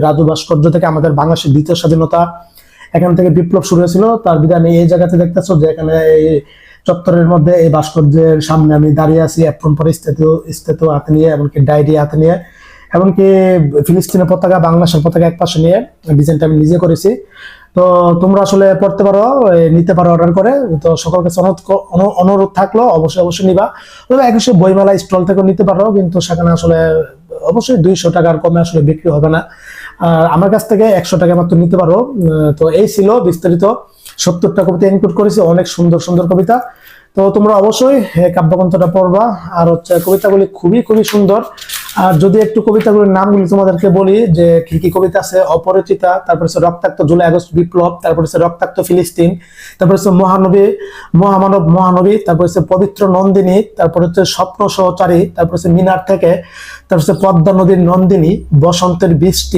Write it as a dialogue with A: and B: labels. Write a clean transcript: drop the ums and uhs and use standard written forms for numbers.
A: রাজু ভাস্কর্য থেকে আমাদের বাংলাদেশের দ্বিতীয় স্বাধীনতা, এখান থেকে বিপ্লব শুরু হয়েছিল। তার বিধায় আমি এই জায়গাতে দেখতেছো যে এখানে এই চত্বরের মধ্যে এই ভাস্কর্যের সামনে আমি দাঁড়িয়ে আছি, এপ্রন পরে স্টেতু হাতে নিয়ে, এমনকি ডায়েরি হাতে নিয়ে, এমনকি ফিলিস্তিনের পতাকা, বাংলাদেশের পতাকা এক পাশে নিয়ে ডিজাইনটা আমি নিজে করেছি। তো তোমরা আসলে পড়তে পারো, নিতে পারো অর্ডার করে। তো সকল কাছে অনুরোধ থাকলো, অবশ্যই অবশ্যই নিবা। তবে একশো বইমেলা স্টল থেকে নিতে পারো, কিন্তু সেখানে আসলে অবশ্যই 200 টাকার কমে আসলে বিক্রি হবে না। আর আমার কাছ থেকে 100 টাকা মাত্র নিতে পারো। তো এই ছিল বিস্তারিত। 70টা কবিতা ইনক্লুড করেছি, অনেক সুন্দর সুন্দর কবিতা। তো তোমরা অবশ্যই কাব্যগ্রন্থটা পড়বা। আর হচ্ছে কবিতাগুলি খুবই খুবই সুন্দর। আর যদি একটু কবিতাগুলির নামগুলি তোমাদেরকে বলি, যে কি কি কবিতা আছে: অপরিচিতা, তারপর হচ্ছে রক্তাক্ত জুলাই আগস্ট বিপ্লব, তারপর হচ্ছে রক্তাক্ত ফিলিস্তিন, তারপর হচ্ছে মহানবী, মহামানব মহানবী, তারপর হচ্ছে পবিত্র নন্দিনী, তারপর হচ্ছে স্বপ্ন সহচারী, তারপর হচ্ছে মিনার থেকে, তারপর হচ্ছে পদ্মা নদীর নন্দিনী, বসন্তের বৃষ্টি,